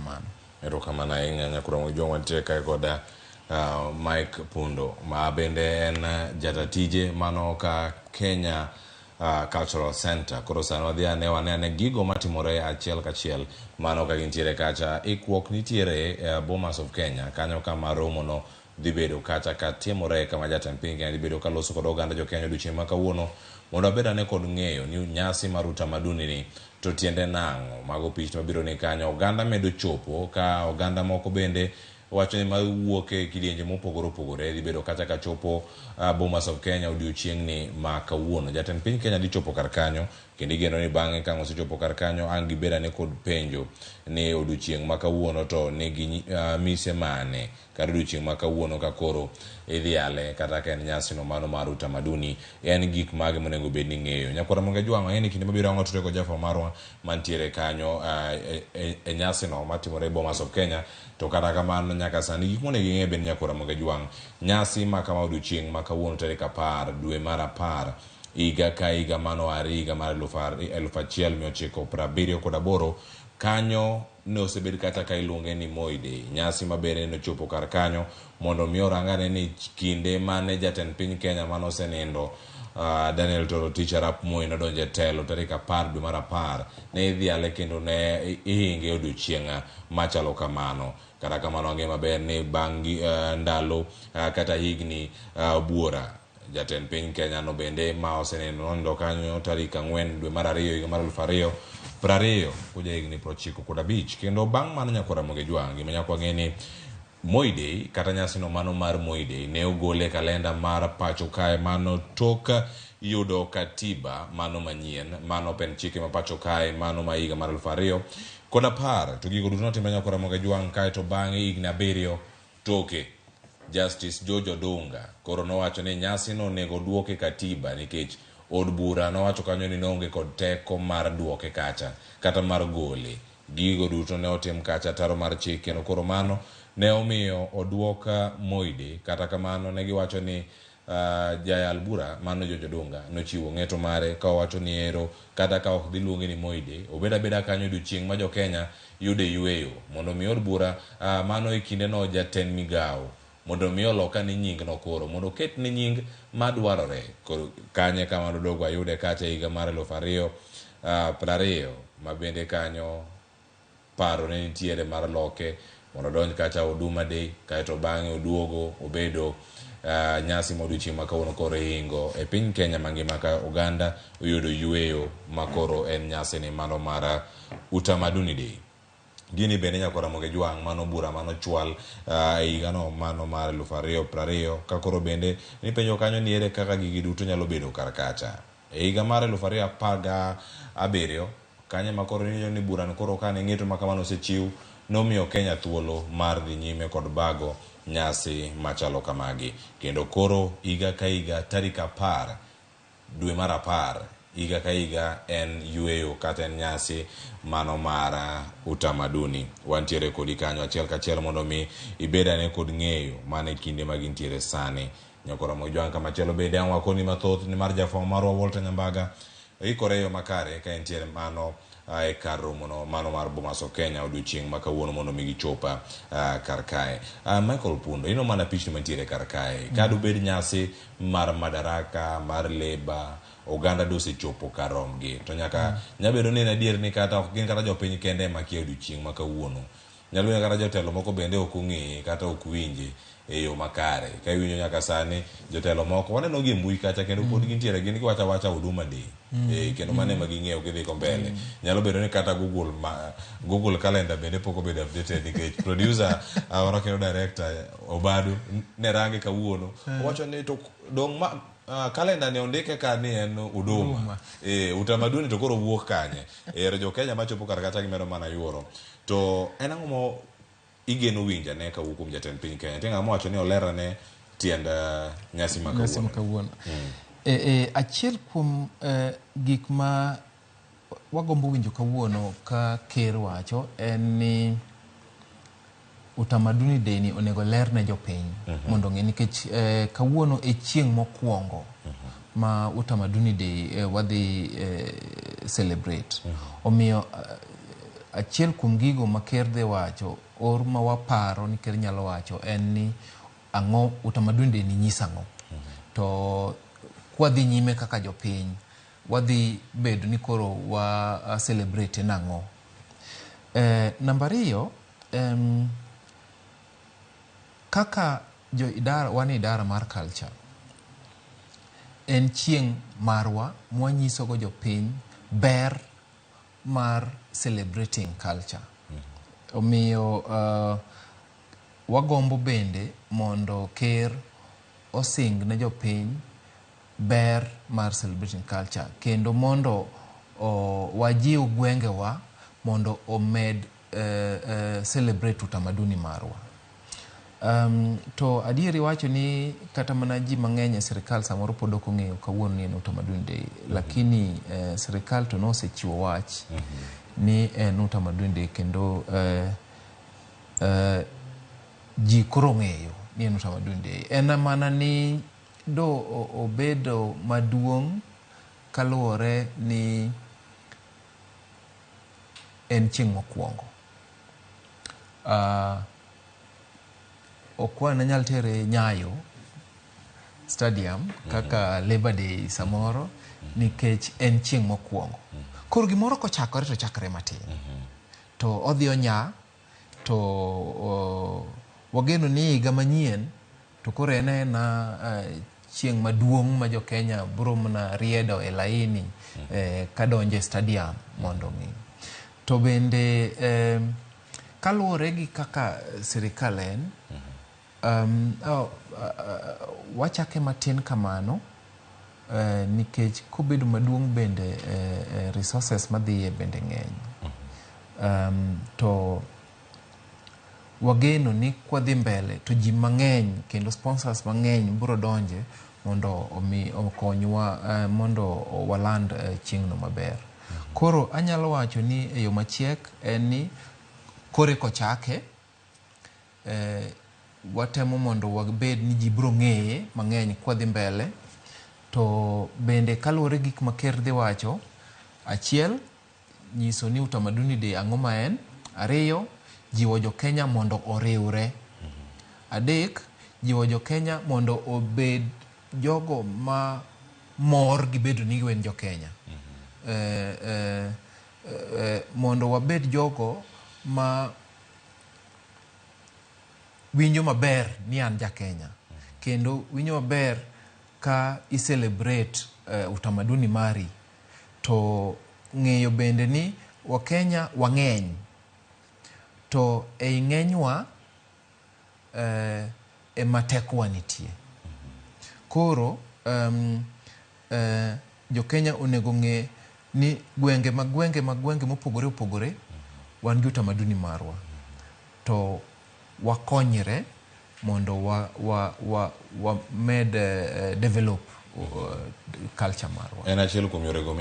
kamano. Erokamano ahinya nyakura mojong wantie kae koda Mike Pundo ma bende en jatatije mano ka Kenya Cultural Center. Koro sano wadhi ane gigo matimore achiel kachiel mano ka gintiere kacha. Ikwok nitiere Bomas of Kenya kanyo kama romo no dhi bedo kacha ka timore kama jatend piny Kenya dhi bedo ka loso kod oganda jo Kenya odiochieng' ma kawuono mondo abed ane kod ng'eyo ni nyasi mar utamaduni ni to tiende nang'o. Mago pich mabiro ni kanyo oganda medo chopo ka oganda moko bende wacho ni mawuok e kidienje mopogore opogore dhi bedo kacha ka chopo Bomas of Kenya odiochieng' ni ma kawuono. Jatend piny Kenya dhi chopo kar kanyo kendo igeno ni bang'e ka osechopo kar kanyo ang' gibed ane kod penjo ni odiochieng' ma kawuono to nigi mise mane kar odiochieng' ma kawuono ka koro idhiale kata ka en nyasi no mano mar utamaduni en gik mage monego bed ni ng'eyo. Nyakwara Monge Jwang' en kinde mabiro ang' watudore kod jafwa marwa mantiere kanyo e nyasi no matimore Bomas of Kenya. To kata kamano nyaka sani gik monego ing'e bende Nyakwara Monge Jwang', nyasi ma kama odiochieng' ma kawuono tarik 10 dwe mar 10 higa ka higa mano higa mar 1978 kanyo ne osebed kata ka iluonge ni Moi Day, nyasi mabere nochopo kar kanyo mondo mi orangane ni kinde mane jatend piny Kenya mano osenindo Daniel Toroitich arap Moi nodonjo e telo tarik 10 dwe mar 10 ne idhiale kendo ne ihinge odiochieng' machalo kamano. Kata kamano ang'e maber ni bang' ndalo kata higni buora jatend piny Kenya no bende ma osenindo kanyo tarik 4 dwe mar 2 higa mar 2020 kuja higni 95 kendo bang' mano Nyakwara Monge Jwang' gima nyaka wang'e ni Moi Day kata nyasi no mano mar Moi Day ne ogole kalenda mar pacho kae mano tok yudo katiba mano manyien mano pen chike ma pacho kae mano ma higa mar 2010 to gigo duto notimre Nyakwara Monge Jwang' kae to bang'e higni 7 toke Justice George Odunga koro nowacho ni nyasi no nego duoke katiba nikech od bura nowacho kanyo ni noonge kod teko mar duoke kacha kata mar gole. Gigo duto ne otim kacha taro mar chik kendo koro mano ne omiyo oduoka Moi Day. Kata kamano ne giwacho ni jayal bura mano George Odunga nochiwo ng'eto mare ka owacho ni ero kata ka ok dhi luonge ni Moi Day obeda beda kanyo odiochieng' ma jo Kenya yude yueyo mondo mi od bura mano e kinde no jatend migawo mondo mi oloka ni nying no koro mondo ket ni nying madwarore koro kanye kama dogo ayude kacha higa mar 2020 ma bende kanyo paro ne nitiere mar loke mondo donj kacha Huduma Day kaeto bang'e oduogo obedo nyasi modiochieng' ma kawuono koro hingo e piny Kenya mangima ka oganda oyudo yueyo ma koro en nyasi ni mano mar Utamaduni Day. Gini bende Nyakwara Monge Jwang' mano bura mano chwal higa no mano mar 2020 ka koro bende ni penjo kanyo ni ere kaka gigi duto nyalo bedo kar kacha e higa mar 2017 kanye ma koro ni bura no koro kane ng'eto ma kamano osechiw nomiyo Kenya thuolo mar dhi nyime kod bago nyasi machalo kamagi kendo koro higa ka higa tarik 10 dwe mar 10 higa ka higa en yueyo kata en nyasi mano mar utamaduni. Wantiere kodi kanyo achiel kachiel mondo mi ibedane kod ng'eyo mane kinde ma gintiere sani. Nyakwara Monge Jwang' kama chielo bende ang' wakoni mathoth ni mar jafwa marwa Walter Nyambaga ikore yo makare ka entiere mano e kar romo no mano mar Bomas of Kenya odiochieng' ma kawuono mondo mi gichopa kar kae. Michael Pundo ino mana pichni mantiere kar kae kado bed nyasi mar Madaraka mar Leba oganda dosechopo karomgi to nyaka nyabedo ni adier ni kata ok gin kata jopiny kende makia odiochieng' ma kawuono nyalo bedo kata jotelo moko bende ok ong'eye kata ok winje e yo makare ka iwinjo nyaka sani jotelo moko waneno gi mbui kacha kendo pod gintiere gin giwacha wacha Huduma Day kendo mane ma ging'eyo gidhi ko mbele nyalo bedo ni kata Google calendar bende pok obedo updated nikech producer ora kendo director Obadu ne range kawuono owacho ni to dong kalenda ne ondike ka ni en Huduma utamaduni to koro wuok kanye jo Kenya machopo kar kacha gimero mana yuoro to en ang'o mo igeno winja ne ka wuok jatend piny Kenya tenga mo wacho ni olera ne tiend nyasi ma kawuono achiel kuom gik ma wagombo winjo kawuono ka ker wacho en ni Utamaduni Day ni onego ler ne jopiny mondo ng'e nikech kawuono e chieng' mokwongo ma Utamaduni Day wadhi celebrate omiyo achiel kuom gigo ma ker dhi wacho or ma waparo ni ker nyalo wacho en ni ang'o utamaduni ni nyisa ang'o. To kwadhi nyime kaka jopiny wadhi bedo ni koro wa celebrate nang'o. Namba 2, kaka wan idara mar culture en chieng' marwa mwanyiso go jopiny ber mar celebrating culture. Omiyo wagombo bende mondo ker osing ne jopiny ber mar celebrating culture kendo mondo wajiw gwengewa mondo omed celebrate utamaduni marwa. To adieri wacho ni kata mana ji mang'eny e sirikal samoro pod ok ong'eyo kawuono ni en utamaduni day, lakini sirikal to nosechiwo wach ni en utamaduni day kendo ji koro ong'eyo ni en utamaduni day. En mana ni do obedo maduong' kaluwore ni en chieng' mokwongo. Okwan anyal tere Nyayo Stadium kaka Labor Day samoro nikech en chieng' mokwongo. Koro gimoro kochakore to chakre matin. To odhi onya to wageno ni higa manyien to koro en chieng' maduong' ma jo Kenya biro mana riedo e laini kadonje stadium mondo ng'i. To bende kaluwore gi kaka sirikal en wachake matin kamano nikech kobedo maduong' bende resources madhiye bende ng'eny. To wageno ni kwadhi mbele to ji mang'eny kendo sponsors mang'eny biro donje mondo okonywa mondo waland chieng'no maber. Koro anyalo wacho ni e yo machiek en ni kore kochake watemo mondo wabed ni ji biro ng'eye mang'eny kwadhi mbele. To bende kaluwore gik ma ker dhi wacho, achiel nyiso ni utamaduni day ang'o ma en. 2, jiwo jo Kenya mondo oriwre. 3, jiwo jo Kenya mondo obed jogo ma mor gi bedo ni gin jo Kenya. Mondo wabed jogo ma winjo maber ni an ja Kenya. Kendo winjo maber ka i-celebrate utamaduni mari. To ng'eyo bende ni wa Kenya wang'eny. To ei ng'enywa matekwa nitie. Koro jo Kenya onego ng'e ni gwenge mopogore opogore wan gi utamaduni marwa. To wakonyre mondo wa med develop culture marwa. En achiel kuom yorego